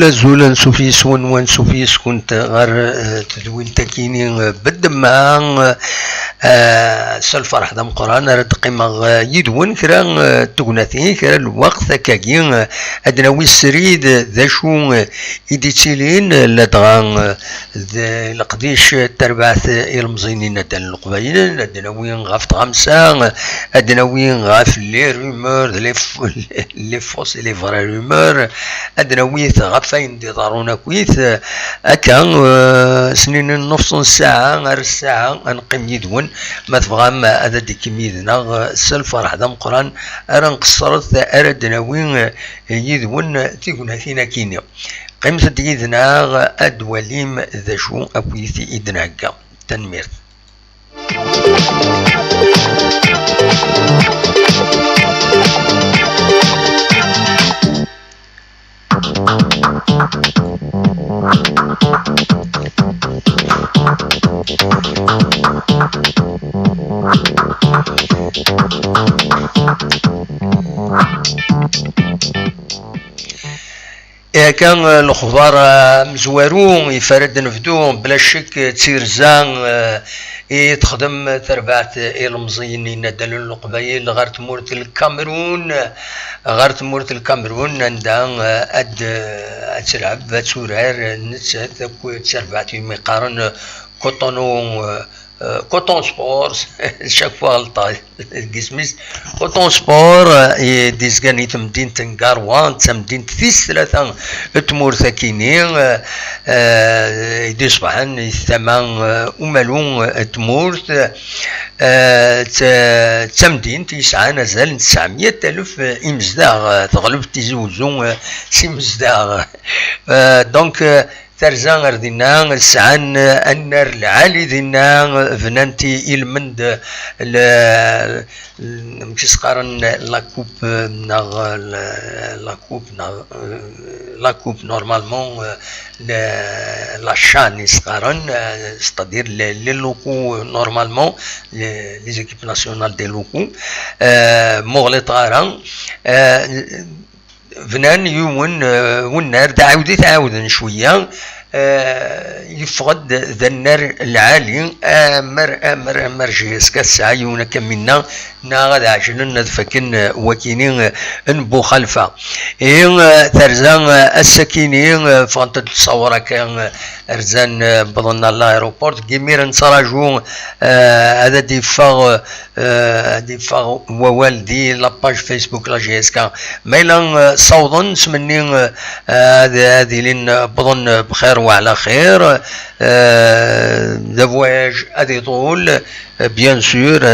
زول نسوفيس ونسوفيس كنت غير تدوين تكيني بالدماغ سالفرح دم قران رد قيمة يدون كرا تغناثين كرا الوقت كاكين ادناوي السريد ذا شو ايديتيلين لدغان القديش تربعث المزينين ادن القبايل ادناوي غاف غمسة ادناوي غاف لي رومور لي فوس لي فرا رومور ادناوي غافين دي ضارونا كويث اكا سنين نص ساعة غير الساعة نقيم يدون ما تفهم هذا دي كميدنا سالفرح دم قران ارا نقصرت ارا دناوين يدون تيكون فينا كينيا قيمة ديدنا ادواليم ذا شو اكويثي ايدنا هكا تنمير كان الخضار مزوارون يفرد نفدو بلا شك تصير زان يتخدم تربعت المزينين ندل القبايل غير تمورة الكاميرون عندها تلعب تسورار نتسات تربعت يقارن كوتون سبور شاك فوا غلطة القسميس كوتون سبور ديزكاني تمدينة نكاروان تمدينة ثيس ثلاثة تمور ثاكينين يدي صباحا الثمان أمالون تمورت تمدين تيسعة نزال 900,000 إمزداغ تغلب تيزوزون سي مزداغ دونك ترزان ردينا سعان النار العالي دينا فنانتي المند مكيس قارن لاكوب نورمالمون لا شان يسقارن ستادير لي لوكو نورمالمون لي زيكيب ناسيونال دي لوكو مغلط غاران فنان يومن والنار تعاود شويه يفقد ذا النار العالي امر جيس كالسعيون كمنا ناغد عجلنا فكن وكينين نبو خلفه ترزان السكينين فانت تصور كان ارزان بظن الايروبورت كيمير نصراجو هذا ديفاغ ووالدي لاباج فيسبوك لا جي اس كا ميلان صودا سمني هذه لين بظن بخير وعلى خير ذا فواياج هذه طول بيان سور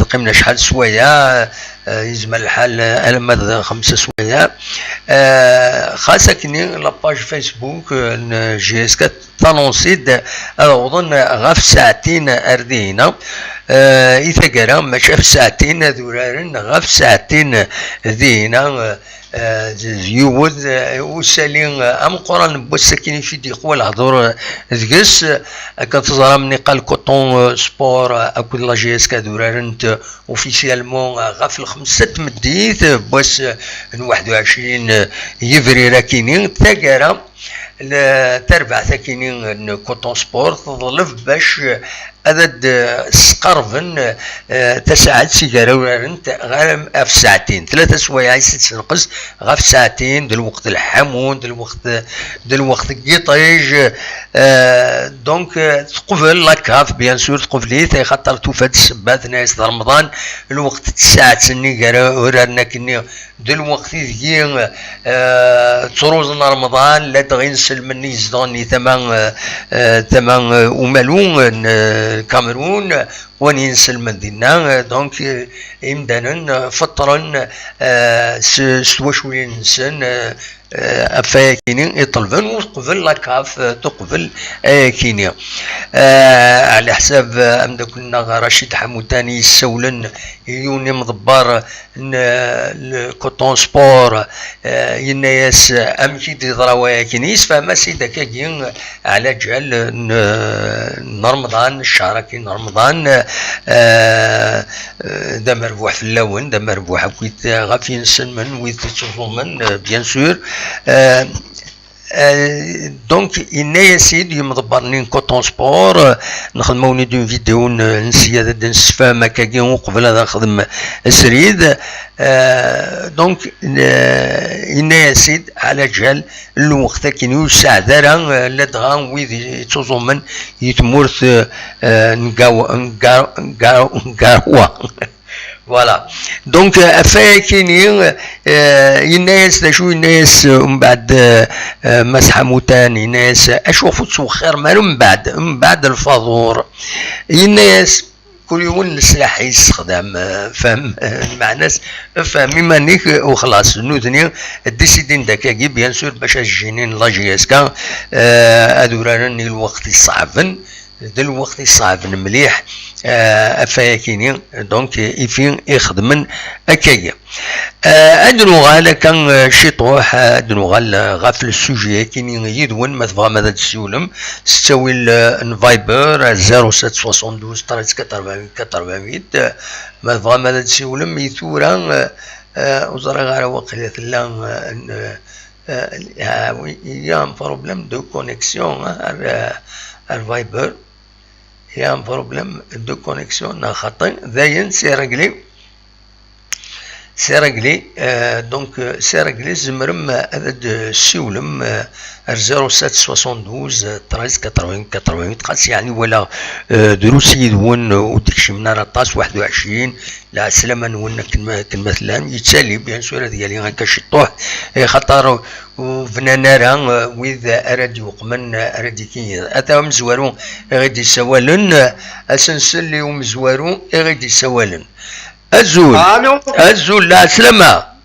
قمنا شحال سوايا يزمل الحال المد 5 سوايع خاصة كني لاباج فيسبوك جي اس 4 تانونسيد اظن غاف ساعتين اردينا اذا كرا ما شاف ساعتين ذورارن غاف ساعتين ذينا يود وسالين ام قران بوسكين في ديق ولا هضور ذكس كتظهر مني قال كوطون سبور اكو لا جي اس كدورارنت اوفيسيالمون غاف 5 مديت بس 21 يفري راكينين تاكرا تربع ثاكينين كوتون سبور تظلف باش هذا سقرفن تساعد سيجاره ورنت غير في ساعتين 3 سوايع تنقص غير في ساعتين الوقت الحمون الوقت قيطيج دونك تقبل لاكاف بيان سور تقبلي خاطر توفات السبات ناس رمضان الوقت تساعد سني قرا ورنا كني الوقت يجي تروز رمضان لا تغنسل مني زدوني ثمان وملون الكاميرون وننسل من دينا دونك امدانا فطرا سواشوي نسن افاكيني يطلبن وتقبل لاكاف تقبل كينيا على حساب امدا كنا رشيد حموداني يسولن يوني مضبار الكوتون سبور يناياس امشي دي ضراويا كينيس فما سيدا كاين على جال رمضان الشهر كاين رمضان دا مربوح في اللون دا مربوح كويت غافي نسن من ويت من بيان سور دونك إنايا سيد يمضبرني كوتون سبور نخدموني دون فيديو نسيا ذا نسفا مكاكي وقبل هذا نخدم سريد دونك إنايا سيد على جهل الوقت كي يساعد راه لدغا ويد تزومن يتمورث نقاوا فوالا دونك افاكيني الناس شو الناس من بعد مسحه موتاني ناس اشوفوا تسوخر مالو من بعد الفاضور الناس كل يوم السلاح يستخدم فهم مع ناس فهمي مانيك وخلاص نوثني الديسيدين داكاكي بيان سور باش الجنين لاجياسكا ادوراني الوقت الصعبن الوقت الصعب مليح افاكيني دونك يفين يخدمن هكايا ادنوغال كان شي طوح ادنوغال غافل السوجي كاين يدون ما تبغى ماذا تسولم ستاوي الفايبر 0772 13 ما تبغى ماذا تسولم يثورا وزرا غير وقيله لا يا بروبليم دو كونيكسيون الفايبر يا بروبليم دو كونيكسيون خاطئ داين سي رجلي دونك سي رجلي زمرم هذا السيولم 0772 13 80 قاس يعني ولا دروس يدون وديكشي من رطاس 21 لا سلامة نون كمثلا يتسالي بيان سور ديالي هكا شي طوح خاطر وفنانا راه واذا اراد يقمن اراد كي اتا مزوارون غادي يسوالن اسنسل اللي مزوارون غادي يسوالن الزول لا سلامة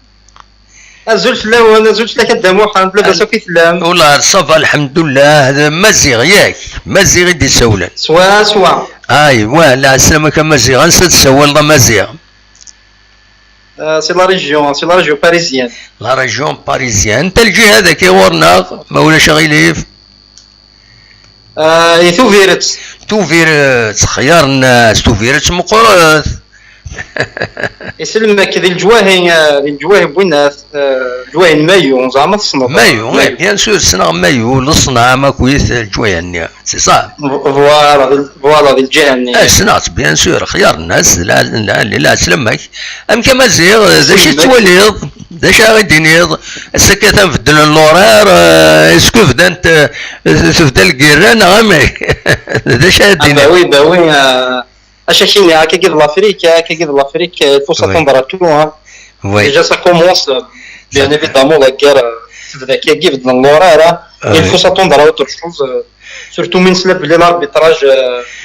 الزول فلاو انا زول فلا كدامو حنا لاباس كي فلام والله صافا الحمد لله هذا مزيغ ياك مزيغ يدي يسولن سوا ايوا لا سلامة كمزيغ نسد تسول مزيغ سي لا ريجيون باريزيان لا ريجيون باريزيان انت الجهه هذاك يورنا ما ولاش غيليف توفيرت خيار الناس توفيرت مقرث يسلمك ذي الجواهي بوينات جواهي مايو زعما تصنع مايو بيان سور صنع مايو لصنع ما كويس الجواهي سي صح فوالا ذي الجهه صنعت بيان سور خيار الناس لا سلمك ام كما زير داش توليض داش غادي نيض السكه تنفدل اللورير اسكو فدانت تفدل الكيران غامي داش غادي باوي اشاكيني هكا كيد لافريك الفرصه تنضراتو ديجا سا كومونس بيان ايفيدامون لا كير تبدا كي بدنا اللوريره الفرصه تنضرا اوتر شوز سورتو من سلب لي لاربيتراج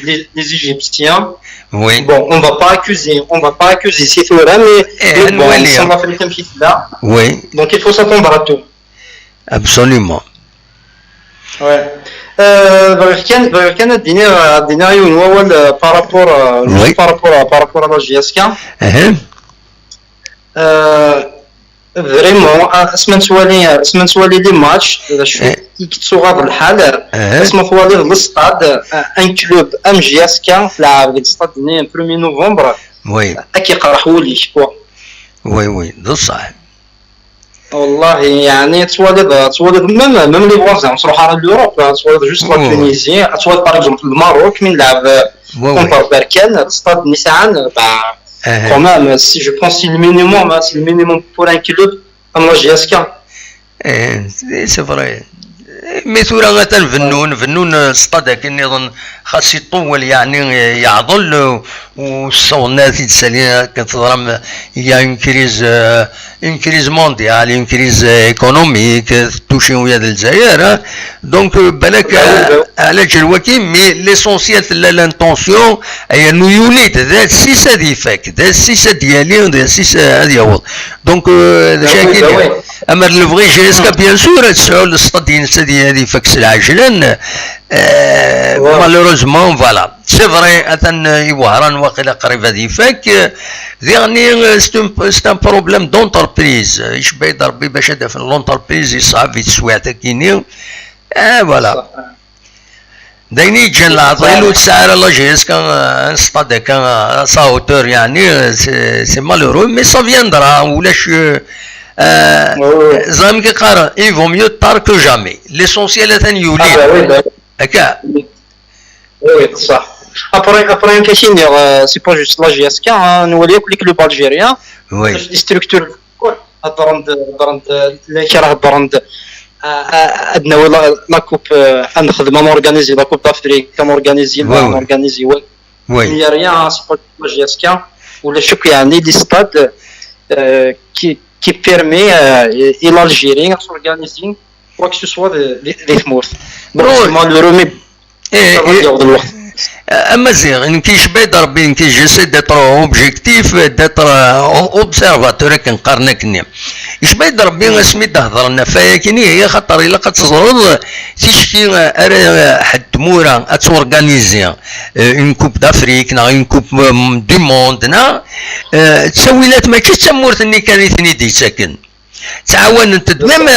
لي ايجيبسيان وي بون اون فا با اكوزي سي ثورا مي بون سان لافريك مشيت لا وي دونك الفرصه تنضراتو ابسوليومون وي كان الدينا يون اول بارابور لا جي اس كا فريمون اسمن سوالي لي ماتش كيتسو غاض الحال اسمن سوالي للستاد ان كلوب ام جي اس كا في العاب الستاد 1 نوفمبر وي كيقرحوا لي كوا وي ده صح والله يعني توالد ميم لي فوازان تروح على لوروب توالد جوست لا تونيزي توالد باغ اكزومبل الماروك من لعب كونتر بركان الاستاد نيسان كومام سي جو بونس سي المينيموم بور ان كلوب ام لا جي اس كا سي فري مي ثورة فنون الصطاد كي نظن خاص يطول يعني يعضل والصونات يتسالي كتضرم يا اون كريز مونديال اون كريز ايكونوميك توشي ويا الجزائر دونك بالك على جلوكي مي ليسونسيال لانتونسيون هي انه يوليد ذات السيسه ديفاك ذات السيسه ديالي ذات السيسه هذه هو دونك شاكين اما الفغي جي اسكا بيان سور تسعوا الصطاد هذه فكس العجلان مالوروزمون فوالا سي فري اثن يوهران واقيلا قريب هذه فاك يعني سي ان بروبليم دونتربريز يشبه يضربي باش هذا في لونتربريز يصعب في التسويع تاكيني فوالا دايني جان العطيل وتسعر لا جي اس كان ستاد كان ساوتور يعني سي مالورو مي سا فيندرا ولاش زعما كيقارن il vaut mieux tard que jamais l'essentiel ثاني يولي هكا وي صح ابري كاين سي با جوست لا جي اس كا نولي كل كلوب الجيريان وي دي ستركتور البراند اللي كراه البراند عندنا لا كوب نخدم اورغانيزي لا كوب دافريك اورغانيزي اورغانيزي وي هي ريان سي با لا جي اس كا ولا شوك يعني لي ستاد qui permet à l'Algérie de s'organiser quoi que ce soit des morts. Malheureusement, مزيان كيشبه ضربين كيجسد داتر اوبجيكتيف داتر اوبسيرفاتور كنقارنك ني يشبه ضربين اسمي تهضر لنا فيا كيني هي خاطر الا كتزرد تيشكي حد مورا اتورغانيزي اون كوب دافريك نا اون كوب دو موند نا تسويلات ماشي تمورتني كانت نيدي ساكن تعاونت ميم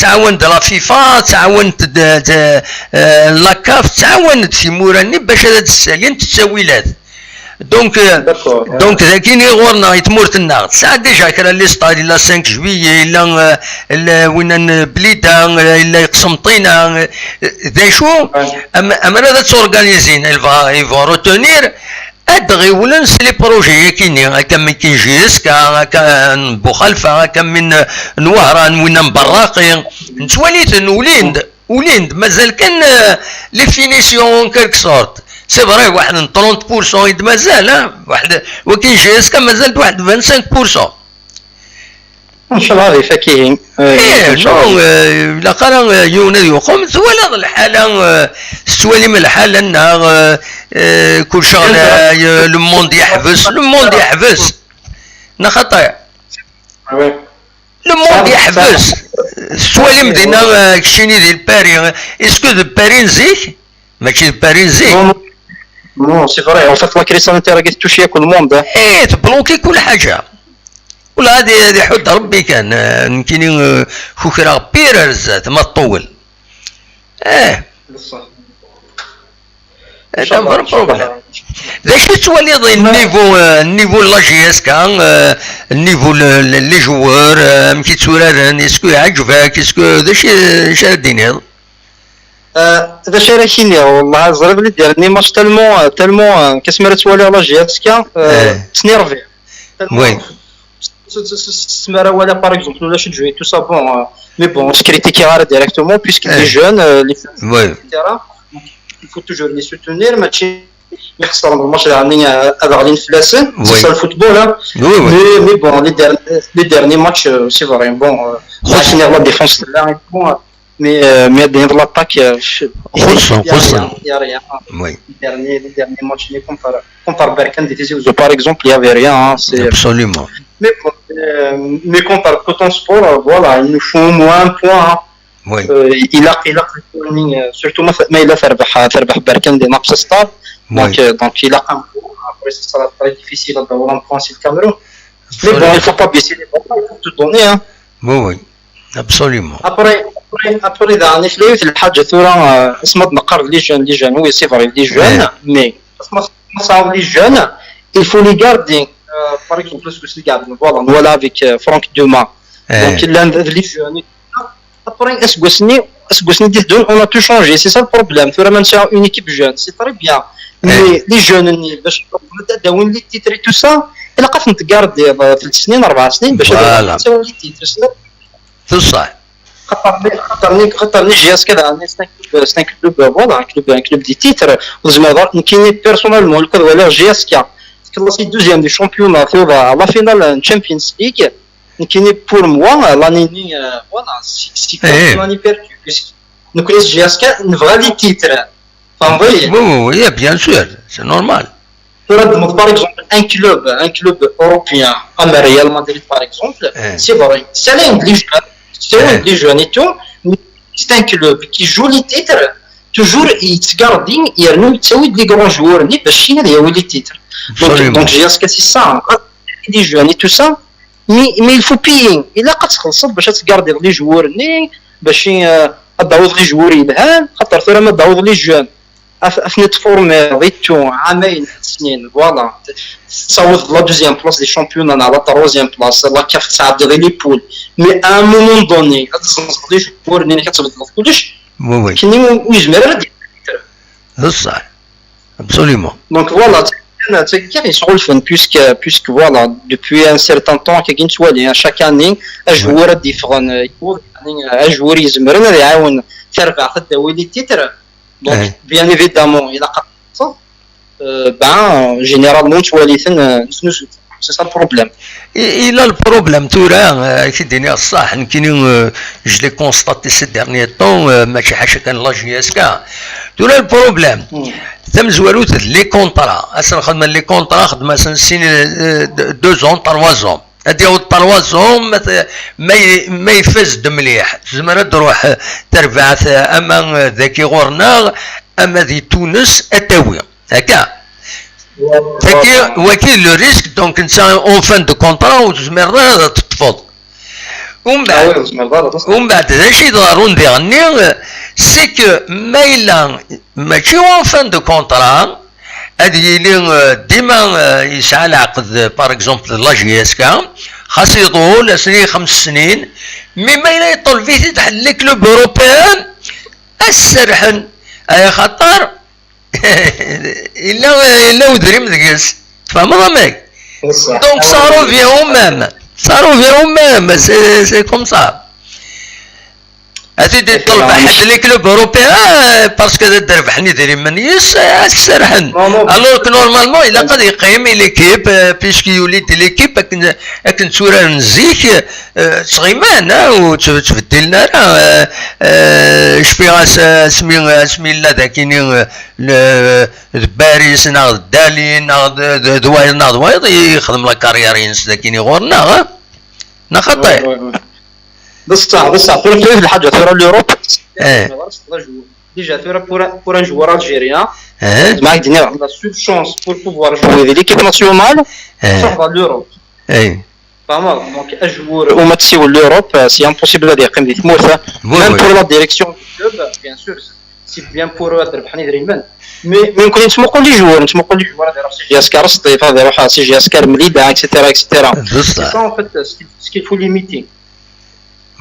تعاونت لا فيفا تعاونت لاكاف تعاونت في موراني باش هاد السالين التساويلات دونك ذاكيني غورنا يتمورتنا ساعه ديجا كرا لي ستادي لا 5 جويي لا وين بليده الا قسمطينه ذا شو اما هذا تورغانيزين الفا روتونير ادغي ولا نسي لي بروجي كاينين هكا من كينجيس هكا بوخلفه هكا من نوهران وين براقي نتواليت وليند مازال كان لي فينيسيون كالك سورت سي فري واحد 30% يد مازال واحد وكينجيس كان مازال واحد 25% ان شاء الله فاكهين نو لا قرا يونا يقوم ولا الحاله سوالي من الحاله انها كل شغله لو موند يحبس نخطا لو موند يحبس سوالي مدينه كشيني ديال باري اسكو دو باري نزيك ماشي باري نزيك نو سي فري اون فات لا كريس سانيتير كتوشي كل موند تبلوكي كل حاجه ولا هذه حد ربي كان كاينين خوكرا بيررز ما تطول بصح هذا هو البروبليم ذاك تولي النيفو لا جي اس كان النيفو لي جوار مكي تسورارن اسكو يعجبك اسكو ذا شادين هذا هذا شي راه كاين والله زرب لي ديرني ماتش تالمون كسمر تولي لا جي اس كان تنيرفي وي سمارا ولا باغ اكزومبل ولا شي جوي تو سا بون مي بون سكريتيكي غير ديريكتومون بيسك لي جون لي تيرا il faut toujours les soutenir ماشي يخسر الماتش يعني هذا غادي نفلاسن سي الفوتبول مي بون لي ديرني ماتش سي فري بون خاصني لا ديفونس لا بون مي دين لاتاك خصوصا وي لي ديرني ماتش لي كونتر بركان دي تيزي باغ اكزومبل يا في ريان سي ابسوليومون mais contre Coton Sport, voilà, il nous faut au moins un point. Oui. Il a surtout il a fait Berken des Naps Stade. Donc il a un point. Après, ça sera très difficile d'avoir un point sur le Cameroun. Mais bon, il ne faut pas baisser les bras, il faut tout donner. Hein. Oui, absolument. Après, dans les fleurs, il y a des gens qui sont les jeunes, oui, c'est vrai, les jeunes, mais les jeunes, il faut les garder. Par exemple, ce que c'est garder, voilà, avec Franck Dumas. Donc il a les jeunes. Après, on a tout changé. C'est ça le problème. Il faut maintenant une équipe jeune. C'est très bien. Mais les jeunes, les titres et tout ça, il a qu'à te garder 3 سنين 4 سنين باش تسوي لي تيتر. C'est ça. خاطرني جي اس كذا سان كلوب فوالا كلوب دي تيتر زعما كاين بيرسونيلمون ولا جي اس كا كلاسي دوزيام دي شامبيون في لا فينال تشامبيونز ليغ كاين بور موا لاني فوالا سي لاني بيرتو نكون جي اس كا نبغى لي تيتر فهمتي وي بيان سور سي نورمال par exemple un club européen comme Real Madrid par exemple c'est vrai c'est les jeunes et tout c'est un club qui joue les titres toujours il se garde il y a nous des grands joueurs ni باش يناديو les titres donc j'ai ce que c'est ça les jeunes et tout ça mais il faut payer il a قد تخلص باش تقاردي لي جوار ني باش تداوض لي جوار يلهان خاطر ثرا ما تداوض لي جون افني تفورمي ريتو عامين سنين فوالا تصوت لا دوزيام بلاص دي شامبيون على لا تروزيام بلاص لا كيف تصعد لي بول مي ان مومون دوني كتزنق لي جوار اللي كتبدل كلشي وي كاين يجمر بصح ابسوليومون دونك فوالا كيف يشغل الفن puisque voilà depuis un certain temps كاين توالي chaque année الجوار ديفرون يكون يعني الجوار يزمر يعاون ترفع تداوي لي تيتر donc bien évidemment il a ben généralement c'est ça le problème il a le problème تورا كيديني الصح كاين je l'ai constaté ces derniers temps ماشي حاجه كان لا جي اس كا تورا البروبليم تم زوالوت لي كونطرا اصلا خدمه لي كونطرا خدمه سنين 2 زون 3 زون هادي هو 3 زون ما يفز مليح زعما تروح تربع اما ذاكي غورنا اما ذي تونس اتاوي هكا ذاكي وكيل لو ريسك دونك انت اون فان دو كونطرا وتزمر تطفض ومن بعد هادشي يضرو نديرني سي كو ما الا ماشي اون فان دو كونطرا هادي اللي ديما يسعى العقد باغ اكزومبل لا جي اس كا خاص يطول 5 سنين مي ما الا يطول فيه تحل لي كلوب اوروبيان السرحن اي خطر الا ودريم دقيس تفهم ضمك دونك صاروا فيهم مام سي كوم صا هاتي تطلب حد لي كلوب اوروبيان باسكو تربحني ديري منيس السرحن الوغ نورمالمون الا قد يقيم ليكيب بيسكو يولي دي ليكيب اكن تورا نزيك تغيمان وتبدل لنا شبيغاس سمي لا ذاكيني باريس ناخذ دالين ناخذ دواير ناخذ وايض يخدم لا كاريرينس ذاكيني غورنا نخطي بصح في الحاجه ترى لوروب ديجا ترى pour un joueur algérien ما عندنا لا سول شانس pour pouvoir jouer في l'équipe nationale تروح لوروب فاهم دونك الجوار وما تسيو لوروب سي امبوسيبل هذه يقيم دي تموت ميم pour la direction du club bien sûr c'est bien pour eux تربحني دريمان مي يمكن نسمقوا لي جوار هذا سي جي اس كار سطيف هذا يروح سي جي اس كار مليدا اكسيتيرا سي سا ان فيت سكيل فو ليميتي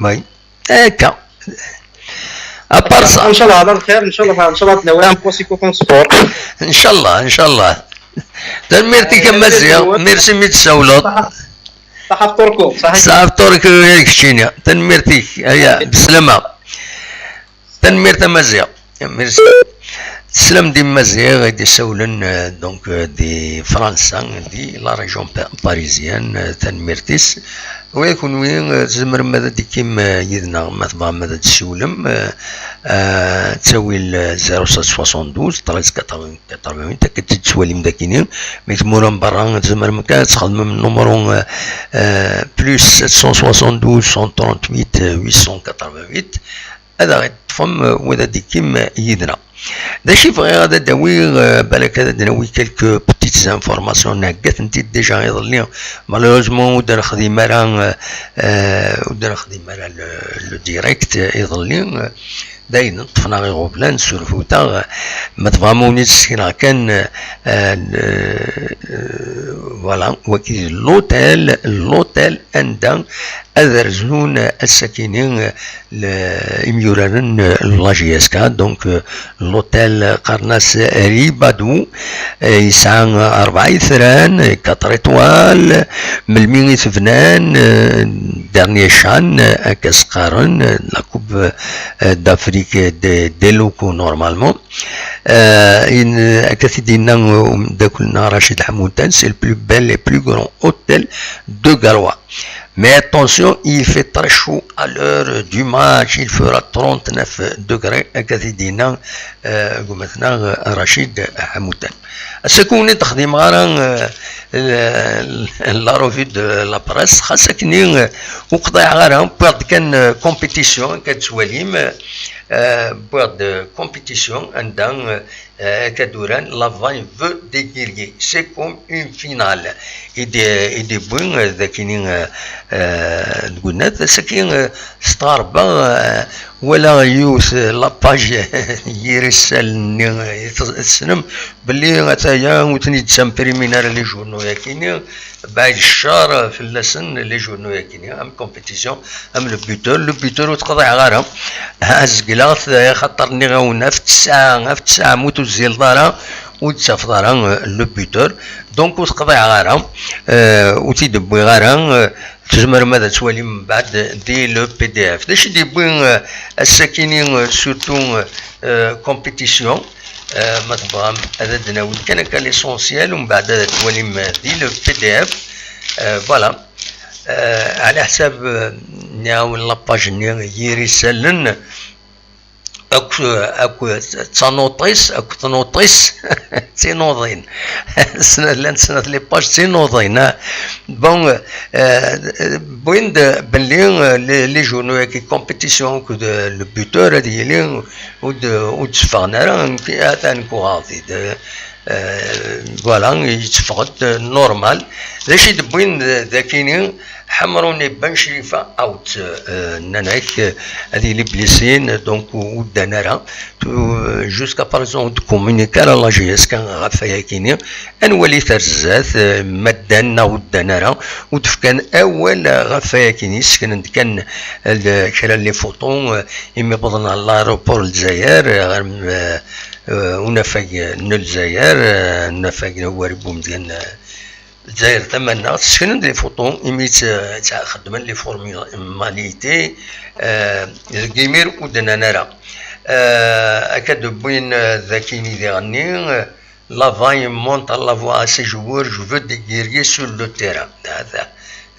وي هكا ابار صا ان شاء الله على الخير ان شاء الله تناول ان بوسيكو كون سبور ان شاء الله تنميرتي كمزيان ميرسي ميتساولوط صحاب تركو صحاب تركو كشينيا تنميرتي هيا بالسلامه تنميرتا مزيان ميرسي تسلم دي مزيان غادي يسولن دونك دي فرنسا دي لا ريجون باريزيان تنميرتيس ويكون وين زمر ماذا دي كيما يدنا ما تبغى ماذا تسولم تساوي 0772 13 تاكد تسوالي مداكينين مي تمورا من برا زمر مكان تخدم من نمرو بلوس 772 138 888 هذا تفهم وهذا دي كيما يدنا داشي فغي غادا داوي بالك هذا داوي كيلكو بتيت انفورماسيون هكات انت ديجا يظل مالوزمون ودار خدمه راه لو ديريكت يظل داين طفنا غير غوبلان سورفوتا ما تفهموني السكينه كان فوالا وكي لوتيل عندها أذرزون الساكنين لإميوران لاجياسكا دونك لوتيل قرناس ريبادو يسعى 4 يثران 4 إطوال ملمين فنان دارني شان أكاس قارن لا كوب d'Afrique دي لوكو نورمالمون أكاثي دينا داكلنا رشيد حمودان سي البلو بel et plus grand hôtel de Galois. Mais attention, il fait très chaud à l'heure du match, il fera 39 degrés à Kathidina, maintenant Rachid Hamoutan. سكوني تخدم غارا لا روفي دو لا بريس خاصة كني وقضايع غارا بواحد كان كومبيتيسيون كتسواليم بواحد كومبيتيسيون عندها كدوران لا فاي فو دي غيريي سي كوم اون فينال ايدي بوين ذاكيني القنات ساكين ستاربا ولا يوث لاباج يرسل السنم باللي غتايا وتني تسامبريمينار لي جورنو ياكيني بعد الشهر في اللسن لي جورنو ياكيني ام كومبيتيسيون ام لو بيتور وتقضي غارة هاز كلاث خاطرني غاونا في الساعة موتو زيل دارا وتسافر لو بيتور دونك وتقضي غارة وتيدبوي غارة تزمر ماذا توالي من بعد دي لو بي دي اف داش يدبوي الساكنين سورتو كومبيتيسيون ما تبغى هذا دناول كان ليسونسيال ومن بعد توالي دي لو بي دي اف فوالا على حساب ناول لاباج يرسلن اكو تنوطيس تنوضين لان سنة لي باج تنوضين بون بوين بلي لي جورنو كي كومبيتيسيون كو لو بوتور ديالي ودفعنا هذا نكوغاضي فوالا يتفقد نورمال باش يدبوين ذاكيني حمروني بن شريفة اوت ناناك هذه لي بليسين دونك ودانارا جوسكا بارزون كومونيكا لا جي اس كان غافايا كيني انولي ترزات مدانا ودانارا ودفكان اول غافايا كيني سكن كان كرا لي فوطون يمي بضنا لاروبور الجزائر ونفاق الجزائر نفاق نواربو مزيان الجزائر تمنى تسكن لي فوطون يميت خدمن لي فورماليتي الكيمير ودنانارا اكاد بوين ذاكيني دي غني لا فاي مونت لا فوا سي جوور جو فو دي غيريي سور لو تيران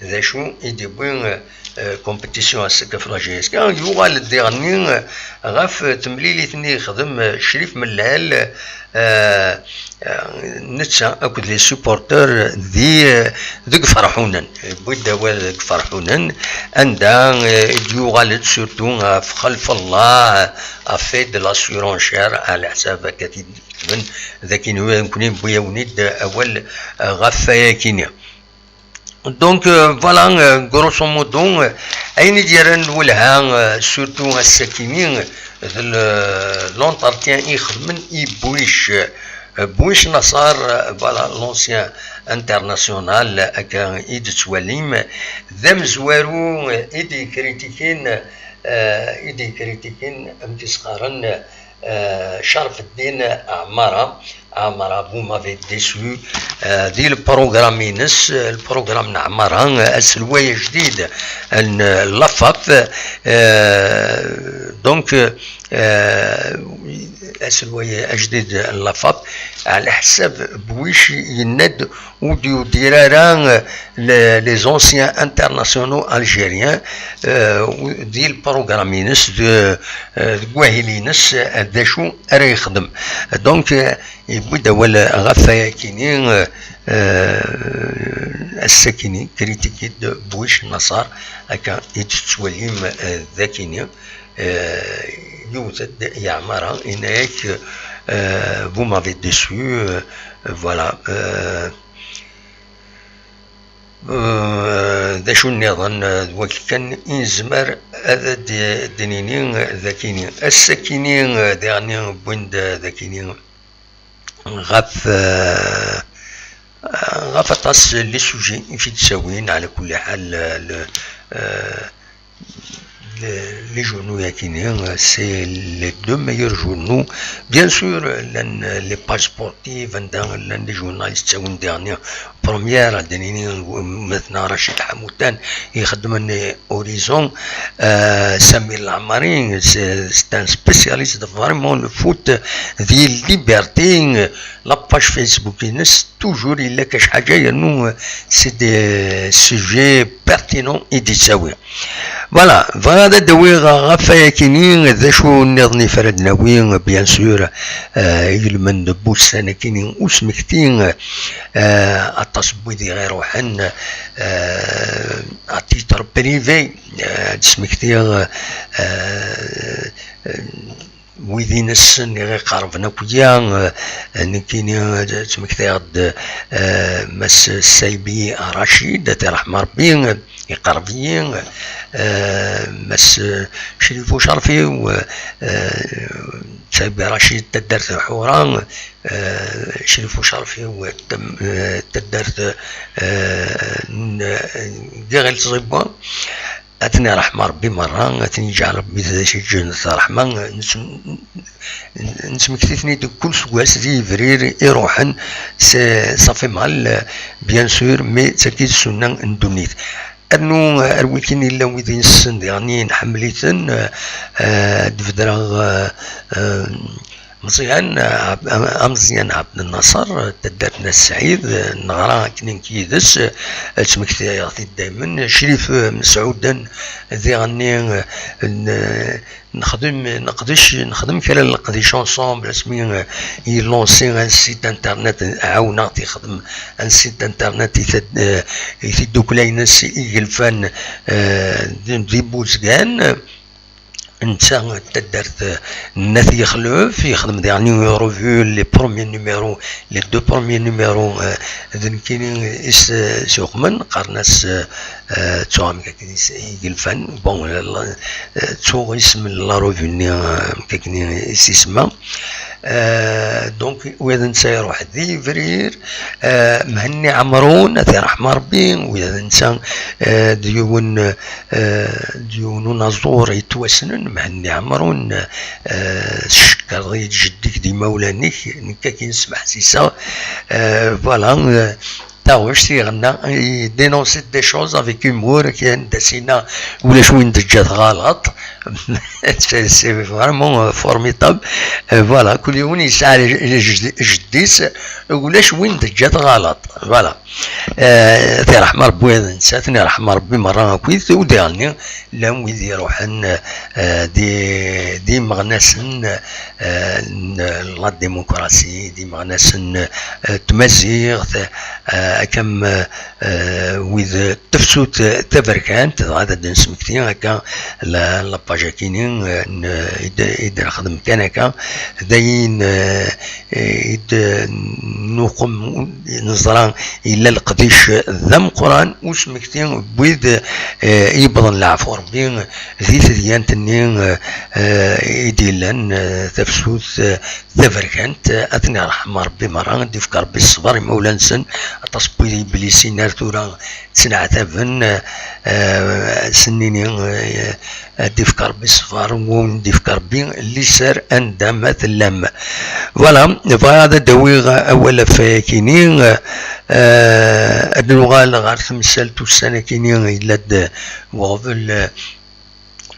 هذا شو يدي بوين كومبيتيسيون هساكا في لاجيسكا يوغال الديرني غاف تمليليتني خدم شريف ملال نتسا اكد لي سوبورتور ذيك فرحونن بودا ذيك فرحونن عندها يوغال سورتو في خلف الله افي دو لاسيورونشير على حساب كتيب من ذاك يمكن بويا ونيد اول غفايا كينيا دونك فوالا غروسو مودو اين ديالن ولها سورتو الساكنين لونتارتيان يخدمن بويش نصار فوالا لونسيان انترناسيونال اكا ايد تواليم ذم زوارو ايدي كريتيكين امتي صغارن شرف الدين عمارة vous m'avez déçu دي البروغرام ينس البروغرام نعمارها السلوية جديد اللفف دونك السلوية جديد اللفف على حساب بويش يند وديو ديراران لي زونسيان انترناسيونو الجيريان دي البروغرام ينس كواهيلينس داشو راه يخدم دونك يبدا ولا غفايا كينين الساكنين كريتيكي بويش النصار هكا يتسوليم ذاكيني يوجد يعمرها هناك vous m'avez déçu voilà ذا شو النظام وكي كان ينزمر هذا دنينين ذاكينين الساكنين داني بوند ذاكينين غاف طاس لي سوجي في تساوين على كل حال les journaux c'est les deux meilleurs journaux. Bien sûr, les pages sportives, les journalistes une dernière première, maintenant Rachid Hamoutan, il Horizon, Samir Lamarin, c'est un spécialiste de vraiment le foot, des libertés, la page Facebook, toujours il y a nous, c'est des sujets pertinents et désaoués. Voilà هذا الدوير غفا كينين ذا شو نظني فردنا وين بيان سور يلمن دبوس انا كينين وسمكتين التصبي دي غير وحن اتيتر بريفي سمكتين ويدين السن غير قربنا كويا نكيني تمكتاد مس السيبي رشيد ترحم ربي يقربين مس شريف وشرفي و سيبي رشيد تدرت حوران شريف وشرفي و تدرت ديغل صيبان أتني رحمة ربي مرة أتني جعل ربي ذا شي جنة رحمة نسمي كثيثني كل سواس دي فرير يروحن صافي مال بيان سور مي تاكيد السنة ندونيت أنو أرويكيني إلا ويدين السن يعني نحمليتن دفدرا مزيان عبد الناصر تدرنا السعيد نغرا كنين كيدس تسمكتي يعطي دايما شريف مسعود ذي غني نخدم كلا نقضي شونسون اسمي يلونسي ان سيت انترنت عاونا تيخدم ان سيت انترنت يثدو كلاينس يقلفان دي بوزكان انت تدرت نثي خلوف يخدم يعني ريفيو لي بروميير نيميرو لي دو بروميير نيميرو اذن كاينين سوق من قرناس توام كاينين يقلفان بون تو اسم لا ريفيو كاينين اسمها دونك واذا انت يروح ذي فرير مهني عمرون ذي رحمة ربي واذا انت ديون نزور يتوسنن مهني عمرون شكر ضي جدك دي مولانيك نكا كي نسمح سيسا فوالا تاوش تيغنا يدينونسي دي شوز افيك هومور كاين داسينا ولا شوين دجات غلط سي فريمون فورميتاب فوالا كل يوم يسعى جديس ولا شوين دجات غلط فوالا تي رحمة ربي نساتني رحمة ربي مرة كويس وديالني لهم ويدي يروحن دي مغناسن لا ديمقراطية دي مغناسن تمزيغ كم ويذ تفسوت تفركانت هذا نسمكتين هكا لاباجا كاينين يدير خدم كان هكا داين نقم نزران الا القديش ذم قران وسمكتين بويذ يبضن العفو ربي ذي ثديان تنين يديلن تفسوت تفركانت اثني رحمة ربي مرة ديفكر بالصبر مولانسن تصبي بليسينار تورا تسنعتفن سنيني ديفكر بالصفار ونديفكر بين اللي سار اندامات اللام فوالا فهذا دويغ اولا فاكينين ادنوغال غار ثمسالتو السنة كينين إلا وغفل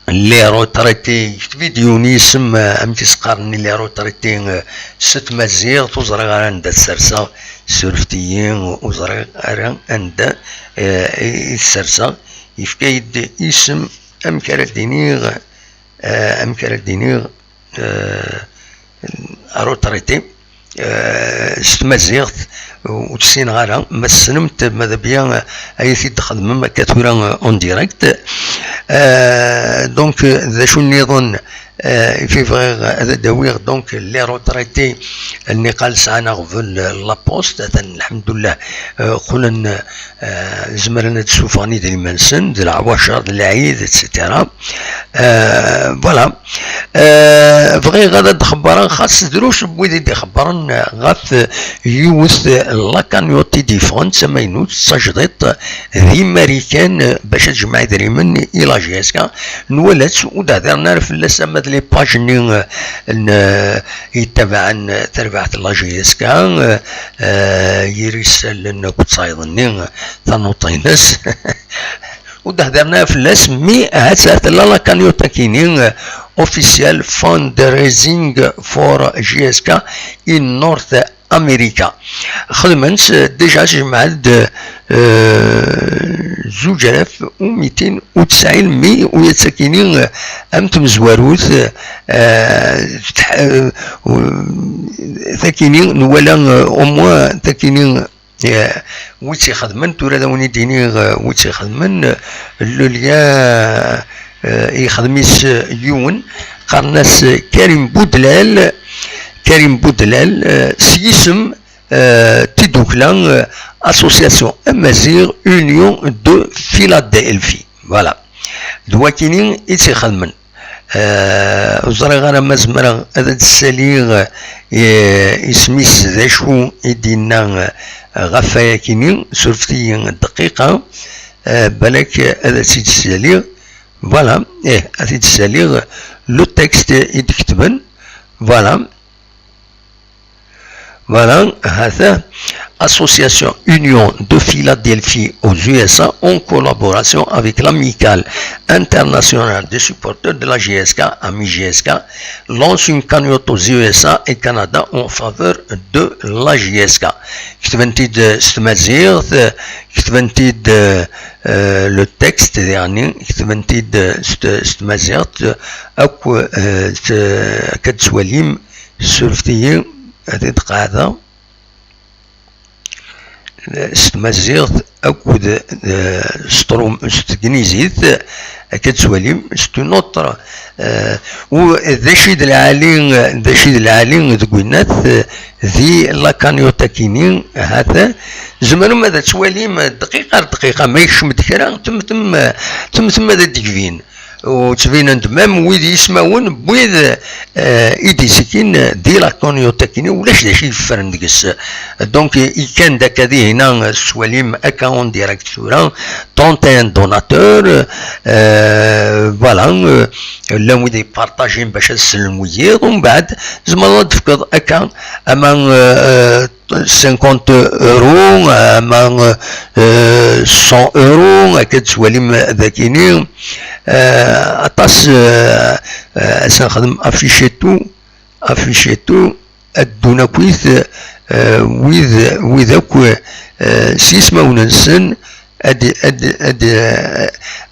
لي روتريتي فيديوني يسمى امتي سقارني لي روتريتي ست مزيغ توزرق عند السرسة سورفتيين وزرق عند السرسة يفكايد اسم امكار الدينيغ روتريتي ست مزيغ وتسين غالا ما سنمت ماذا بيا اي في تخدم كاتورا اون ديريكت دونك ذا شو نظن في هذا داوير دونك لي روتريتي اللي قال سانا في لابوست الحمد لله قلنا زمرنا تشوفاني ديال المنسن ديال العواشر ديال العيد اتسيتيرا فوالا بغي غادا تخبران خاص دروش بويدي دي خبران غاث يوث لاكانيوتي ديفونس ماينوت سجدت ذي ماريكان باش تجمع دريمن الى جيسكا نولات ودهدرنا في اللسامة لي باج يتبعن تربعت لا جيسكا يرسل لنا كتصايدني ثانوطينس ودهدرنا في اللاس مي هاتسات لا كانيوتا كينين اوفيسيال فاندريزينغ فور جي اس كا ان نورث امريكا خدمت ديجا جمعت 2290 مي ويتسكنين امتم زواروث ثاكينين ولا اوموا ثاكينين ويتي خدمن تورا داوني ديني ويتي خدمن اللوليا يخدميس يون قرناس كريم بودلال سيسم تيدوكلان اسوسياسيون امازيغ يونيون دو فيلادلفي فوالا دواكينين يتي خدمن وزري غانا مزمرا هذا السليغ اسميس ذا شو يدينا غفايا كينين سرفتي دقيقة بالك هذا سيد السليغ فوالا هذا السليغ لو تكست يكتبن فوالا هذا Association Union de Philadelphie aux USA en collaboration avec l'Amicale internationale des supporters de la GSK, AMI GSK, lance une cagnotte aux USA et Canada en faveur de la GSK. كتبنتي ستمازيغ كتبنتي le texte dernier كتبنتي ستمازيغ أكو كتسواليم سلفتيين هذه قاعدة ستمازيغ أكود ستروم ستكنيزيت كتسواليم ستنوطر وذا شيد العالين ذكوينات ذي لاكانيوتا كينين هذا زمانو ماذا تسواليم دقيقة ما يشمت كرا تم هذا ديكفين وتبين مام ويدي يسمعون بويد ايدي سكين دي لاكونيوتا كيني ولاش داكشي يفرن ديكس دونك كان داك هادي هنا سواليم اكاون ديريكت سورا 31 دوناتور فوالا لا ويدي بارطاجين باش نسلمو يير ومن بعد زعما تفقد اكا اما 50 اورو اما 100 اورو كتسواليم ذاكيني اطاس سنخدم افيشيتو ادونا كويث وذاك سيسما وننسن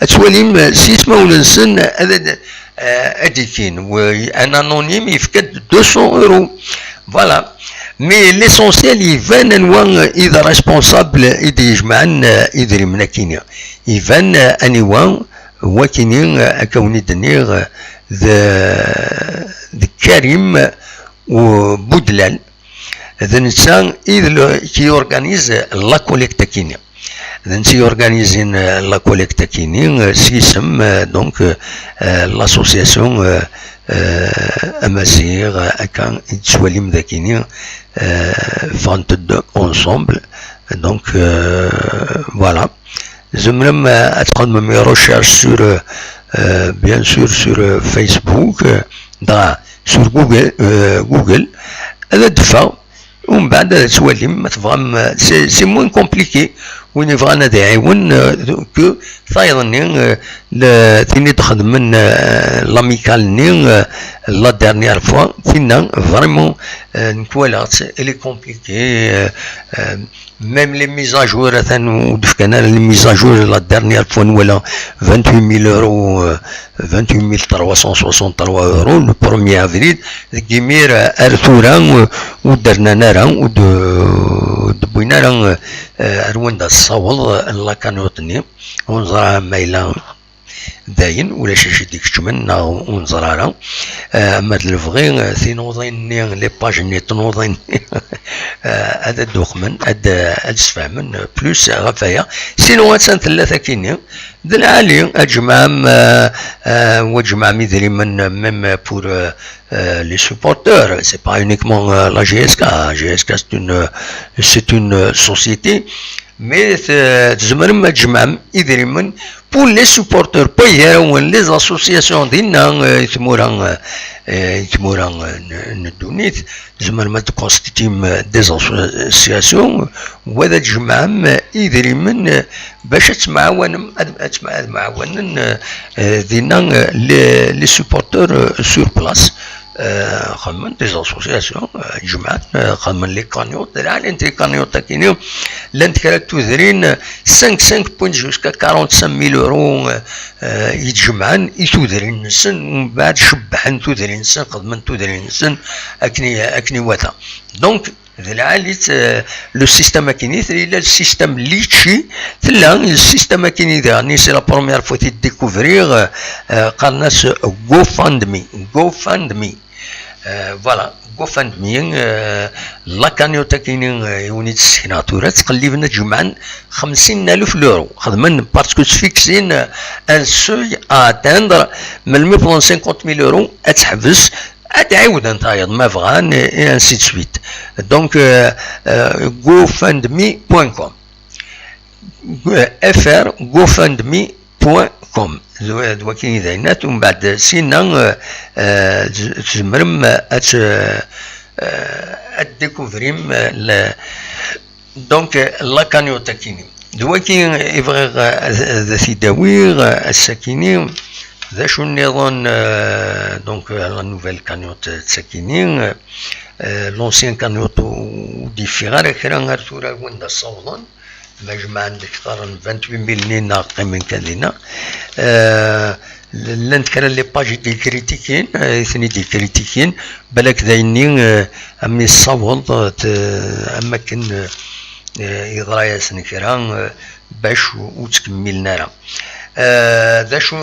اتواليم سيسما وننسن اديكين وان انونيم يفكد 200 اورو فوالا مي ليسونسيال يفان انواع اذا ريسبونسابل اذا يجمعن يدري من كينيا يفان انواع وكينين اكوني دنيغ ذا كريم وبودلال ذا نسان اذا كي يورغانيز لا كوليكتا كينيا ذا نسي يورغانيزين لا كوليكتا كيني سيسم دونك لاسوسياسيون امازيغ اكان تسواليم ذاكيني فانت دو اونسومبل دونك فوالا زمرم اتقدم مي ريشيرش سور بيان سور سور فيسبوك دا سور جوجل هذا دفع ومن بعد تسواليم ما تبغى سي موان كومبليكي وين يبغى انا يعاون كو ثايضني ثاني تخدم من لاميكال ني لا ديرنيير فوا فينا فريمون نكوالات الي كومبليكي ميم لي ميزاجور ثاني ودفكنا لي ميزاجور لا ديرنيير فوا ولا 28000 اورو 28363 اورو لو 1 افريل كيمير ارثورا ودرنا نارا ودبينا راه رواندا الصوال لا كانوتني ونزرع مايلا داين ولا شي ديك الجمن ونزرارا اما الفغي تينوضين لي باج ني تنوضين هذا الدوخمن هذا السفامن بلوس غفايا سينو سان ثلاثه كيني دلعالي اجمام وجمع ميدري من ميم بور les supporters, c'est pas uniquement la GSK. GSK c'est une société, mais تزمر مجمع يدري pour les supporters payeurs les associations دينا يتمورا ندونيت زمر ما تكونستيتيم des associations وهذا تجمع يدري من باش تمعاون دينا les supporters sur place خدمن دي اسوسياسيون جمعات خدمن لي كانيوت دراعي انت كانيوت كينيو لانت كانت تودرين 5 بوينت جوسكا 45000 يورو يتجمعن يتودرين نسن ومن بعد شبحن تودرين نسن خدمن تودرين نسن اكني واتا دونك دلعاليت لو سيستم كيني لا السيستم ليتشي تلا السيستم كيني داني سي لا بروميير فوا تيديكوفريغ قالناس جو فاند مي فوالا GoFundMe لا كانيوتا كاينين يونيت السيناتورات تقلبنا جمعا 50,000 يورو خدمن باسكو تفيكسين ان سوي اتاندر من 150,000 يورو اتحبس تعاود نتايض ما بغان اي انسي دو سويت دونك gofundme.com fr gofundme.com دوا كاين داينات ومن بعد سينا تزمرم اديكوفريم دونك لا كانيوتا كيني دوا كاين يبغي ذا تيداوير الساكيني ذا شو النظام دونك لا نوفيل كانيوت تساكيني لونسيان كانيوت ديفيغار كرا غير تورا وندا صوضن مجمع عندك قرن 28 نينا قيمن كذينا لان كان لي باج دي كريتيكين ثاني دي كريتيكين بالك داينين امي الصوت اما كان يضرايا سنكران باش وتكملنا راه ذا شو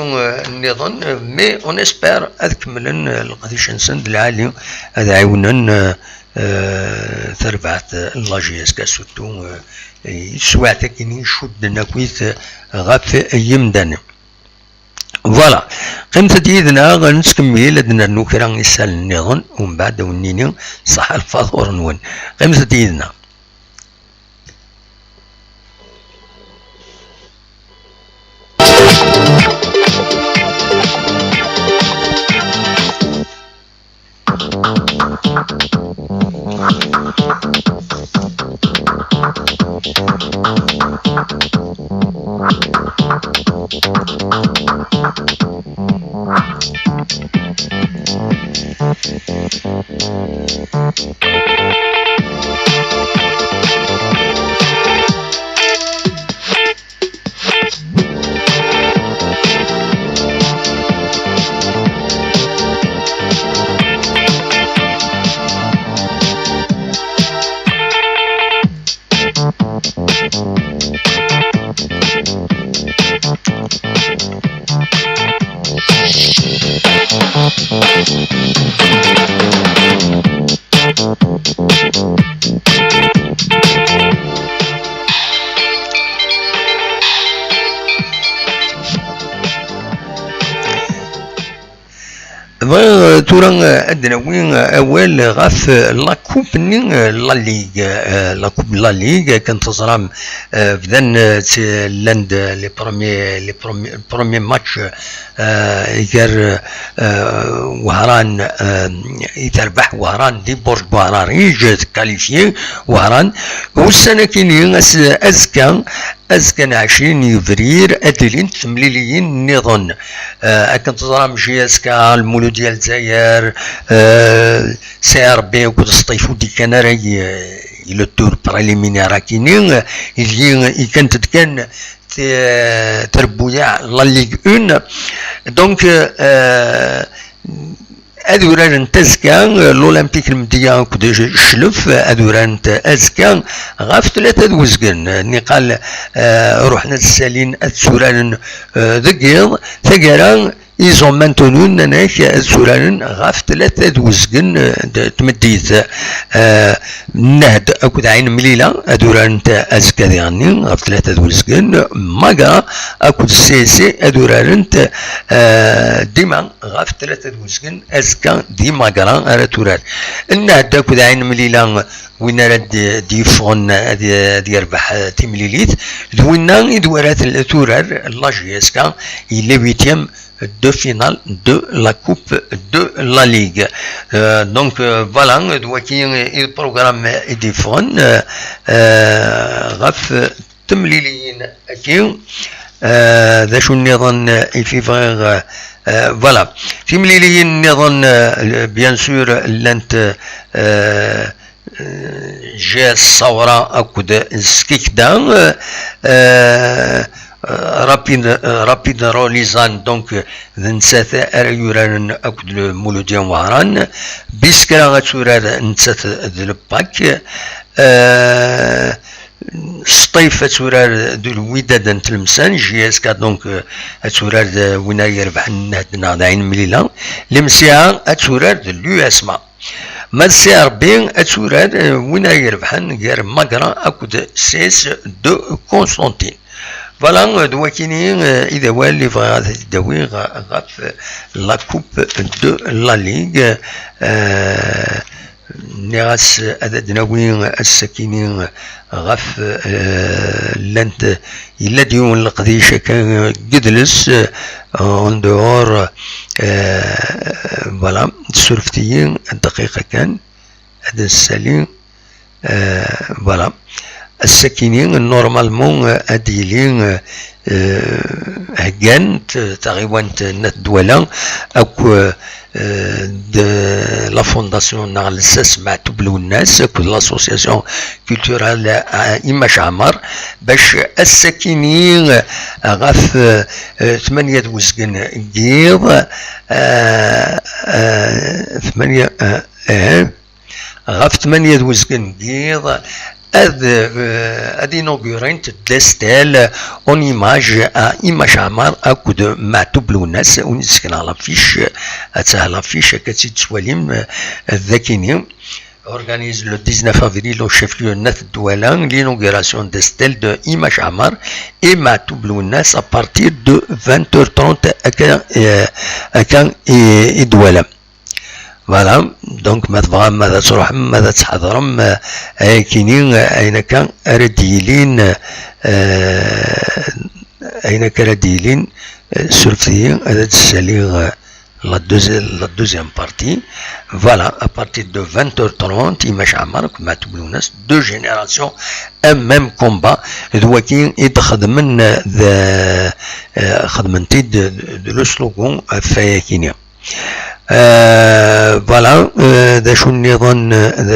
النظام مي اون اسبير اكملن القضيه نسند العالي هذا عاونن تربعت لا جي اس كا سوتو سواعتا كاين يشد ناكويت غاف يمدن فوالا قيمة ديدنا غنسكمل لدنا نوكرا يسال النظام ومن بعد ونيني صح الفاضور نون قيمة ديدنا تورا عندنا وين اول غاف لا كوب ني لا ليغ كانت تزرام بدان لاند لي بروميي ماتش يدير وهران يتربح وهران دي بورج وهران يجي كاليفيي وهران والسنه كاينين أزكى 20 يفرير أدلين تمليليين نظن أكن تظرام جي اسكا المولود ديال الجزائر سي ار بي وكل سطيفو دي كناري لو تور بريليمينير كاينين اللي كانت كان تربويا لا ليغ 1 دونك أدوران تزكا الأولمبيك المدية كود شلف أدوران أزكا غاف 3 وزقن نقال روحنا السالين السوران ذكيض ثقرا ils ont maintenu ناك السوران غاف 3 وزقن تمديت نهد أكود عين مليلة أدوران أزكا ديغني غاف 3 وزقن ماقا أكود سيسي أدوران ديما غاف 3 وزقن أزكا ديما قرا أراتورات النهد أكود عين مليلة وين راد ديفون دي يربح تيمليليت دوينا يدورات التورار لاجيسكا il est 8e de finale de la coupe de la ligue donc voilà دوكي البروغرام يديفون غف تمليليين اكي ذا شو النظام في فغير فوالا في مليليين نظام بيان سور لانت جاء الثورة أكد سكيكدا رابيد روليزان دونك نسات أريوران أكد مولوديان وهران بيسكرا غتورار نسات الباك سطيف تورار دو الوداد نتلمسان جياسكا دونك تورار وين يربح النهد عين مليلة لمسيها تورار دو اسما مالسي ربي أتورار وين يربحن غير ماكرا أكود سيس دو كونستانتين فوالا دواكيني إذا والي فغاد تداوي غاف لا كوب دو لا ليغ نيغاس أدناوي السكينين غاف لانت إلا ديون القديشة كان قدلس اون دور فوالا السلفتيين الدقيقة كان هذا السليم فوالا السكينين نورمالمون اديلين هكان تقريبا ندولا اكو لا فونداسيون نغ الساس مع تبلو الناس كو لاسوسياسيون كولتورال إماش عمر باش السكينين غاف 8 وزقن جيض 8 غاف 8 وزقن جيض ad inaugurent destel en image à Image Amar أكود مع تبلو الناس ونسكن على l'affiche أتسهل l'affiche كتسيد سواليم الذاكيني organise le 19 avril au chef-lieu Nath Doualan l'inauguration des stèles de Image Amar et Matou Blounas à partir de 20h30 à Caen et Doualan. Voilà, donc ماذا ماذا تروح ماذا تحضرم كاينين أين كان رديلين أين كان رديلين سلفيين هذا السليغ la deuxième partie. Voilà, à partir de 20h30 Image Amar مع تبلوناس deux générations un même combat دوكين يتخدمن خدمنتي de le slogan فياكينيا فوالا ذا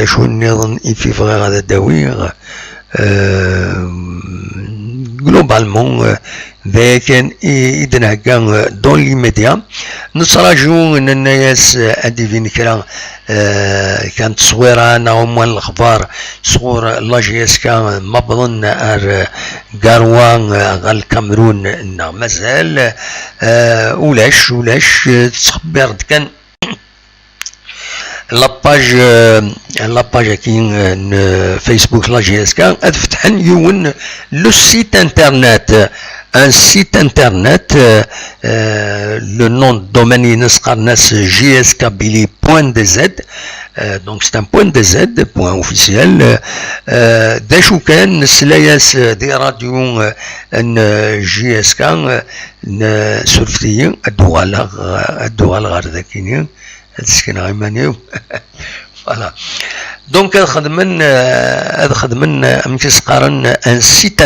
شو النظام في فغير هذا الدوير globalement لكن إذن هكا دون ليميديا نتراجعو أن الناس أديفين كرا كانت صغيرة نعوم الأخبار صغور لاجيس كان مبضن أر قاروان غال الكامرون مازال ولاش تخبر كان لاباج كاين فيسبوك لا جي اس كا فتحن يون لو سيت انترنت un site internet le nom de domaine ينسقرناس gskbili.dz donc c'est un point .dz point officiel داشو كان نسلاياس دي راديو ان جي اس كا سلفتيين الدوال غير ذاكيين هادسكن غيمانيو فوالا دونك هذا خدمن امكس قارن ان سيت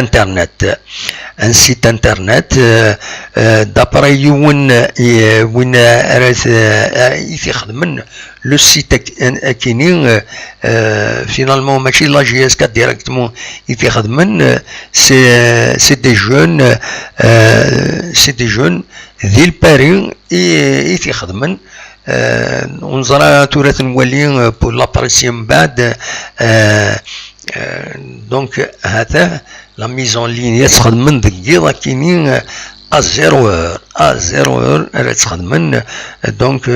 انترنت دابري يون وين راه يفي خدمن لو سيت كاينين فينالمون ماشي لا جي اس 4 ديريكتمون يفي خدمن سي دي جون ذي البارين يفي خدمن ونزرع تورات نولي بور لاباريسي من بعد دونك هذا لا ميزون لين يتخدم من دقيقة كاينين à 0 heure. À 0 heure, donc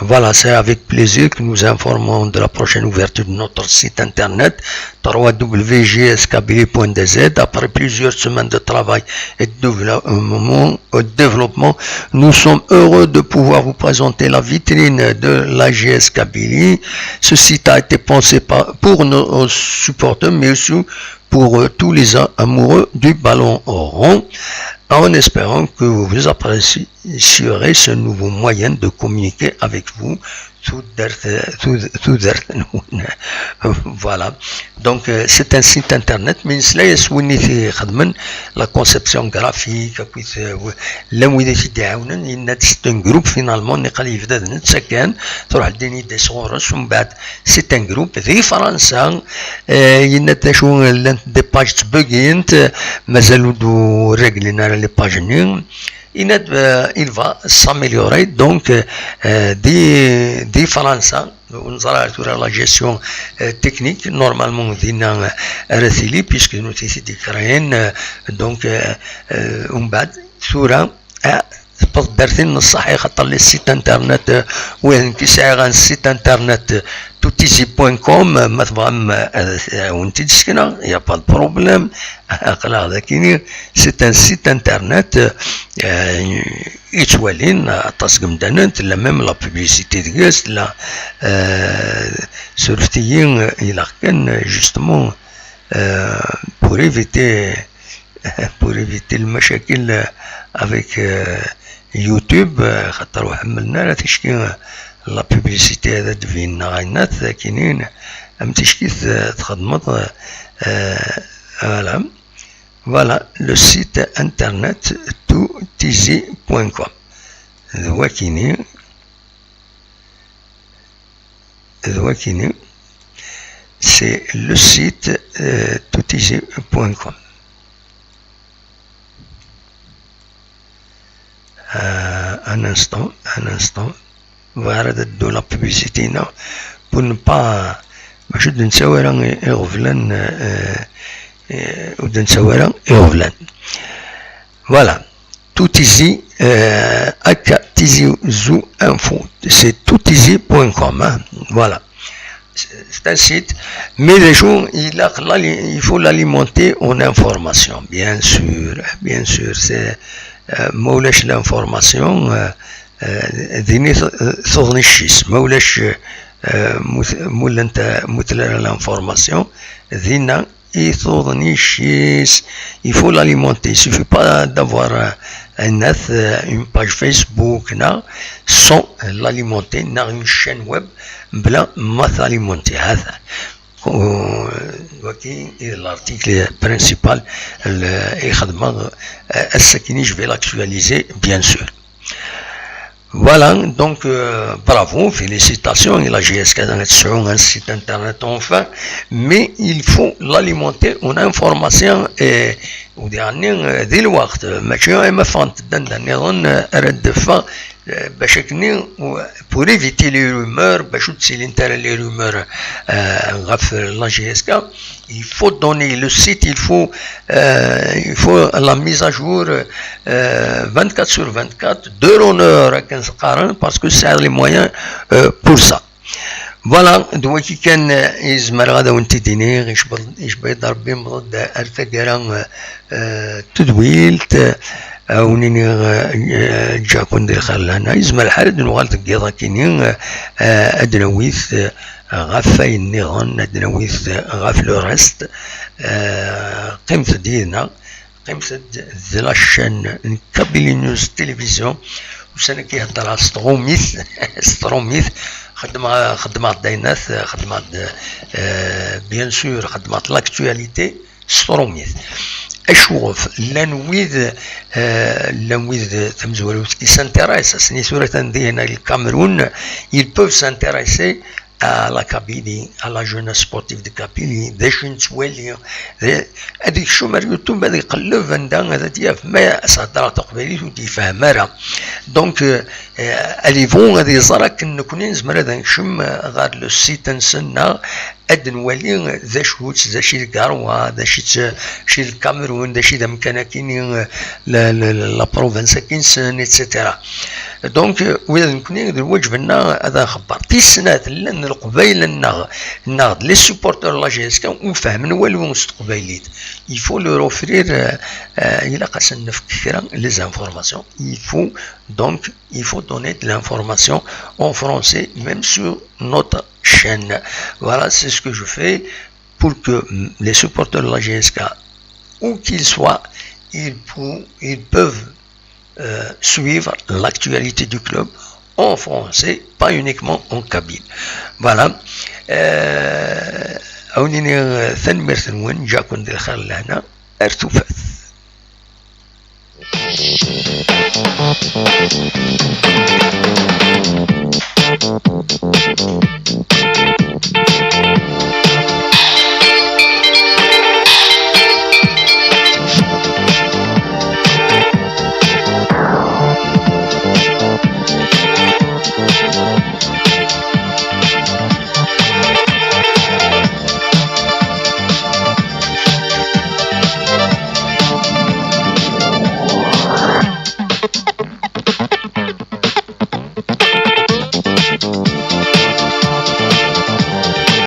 voilà, c'est avec plaisir que nous informons de la prochaine ouverture de notre site internet www.gskb.dz. Après plusieurs semaines de travail et de développement, nous sommes heureux de pouvoir vous présenter la vitrine de la GS Kabylie. Ce site a été pensé pour nos supporters, mais aussi pour tous les amoureux du ballon rond, en espérant que vous apprécierez ce nouveau moyen de communiquer avec vous. Voilà, donc c'est un site internet, mais la conception graphique, c'est un groupe finalement, c'est un groupe des Français, des pages buggentes, mais les pages il va s'améliorer, donc des Français, on a la gestion technique, normalement puisque nous sommes donc on bat sur un تقدر صحيح خاطر لي سيت انترنت وين كيسعى سيت انترنت toutizi.com مثلا وانت تسكنه يا با بروبليم اقلا هذا كاين سيت ان سيت انترنت يتوالين تاسكم دانت لا ميم لا بوبليسيتي ديالس لا سورفتيين الى كان جوستمون pour éviter المشاكل avec يوتيوب خاطر وحملنا لا تشكي لا بوبليسيتي هذا دفينا غينات كاينين ام تشكي تخدمط فوالا لو سيت انترنت toutizi.com هذا كاينين سي لو سيت toutizi.com. Un instant, voilà de la publicité pour ne pas je ne sais pas voilà toutizi info c'est toutizi.com voilà c'est un site mais les gens il faut l'alimenter en information bien sûr c'est مولاش لانفورماسيون ذيني ثوضني الشيس مولاش مولا انت مثل لانفورماسيون ذينا يثوضني الشيس il faut l'alimenter il suffit pas d'avoir une page Facebook sans l'alimenter une chaîne web بلا ما t'alimenter هذا voici l'article principal je vais l'actualiser bien sûr. Voilà, donc bravo, félicitations, il a GSK sur un site internet enfin, mais il faut l'alimenter en information et au dernier dès le وقت ماشي ما فهمت دندن رد فا باش كني pour éviter les rumeurs باش تسيل انت les rumeurs غف لا GSK il faut donner le site il faut la mise à jour 24 sur 24 de l'honneur à 15 قرن parce que c'est les moyens pour ça. فوالا دلوقتي كان يزمر غدا وانت ديني ايش بيض ربي مضد ارتقرا تدويلت ونيني جاكون دير خلانا يزمر الحال نوغال تقيضا كينين ادنويث غفاي النظام ادنويث غاف لو رست قيمت دينا قيمت ذلا الشان كابيلي نيوز تلفزيون وسنة كيهضر ستروميث خدمات دايناث خدمات بيان سور خدمات لاكتواليتي ستروميث اشوف لانويذ تمزولوت كي سانتيريس سني سورة هنا الكاميرون ils peuvent s'intéresser à la Kabylie, à la jeunesse sportive de Kabylie, داش نتولي هذيك شو مار يوتيوب هذا يقلب هذا دياف ما صدرا تقبيليت وتيفهم راه دونك اليفون هذه زرا كنكوني نزمر هذا نكشم غير لو سيت نسنا اد نولي ذا شوت ذا شي الكاروا ذا شي الكاميرون ذا شي مكان كاين لا بروفنس كينسن ايتترا دونك ولا نكوني الوجه لنا هذا خبر تيسنات لان القبيل النغد لي سوبورتور لا جيسكا وفهمن والو مستقبليت il faut leur offrir il a نفكر les informations il faut donner de l'information en français même sur notre chaîne. Voilà, c'est ce que je fais pour que les supporters de la GSK, où qu'ils soient, ils peuvent suivre l'actualité du club en français, pas uniquement en kabyle. Voilà. أونيني ثنمير ثنون جاكن دي الخير لهنا ارتفاث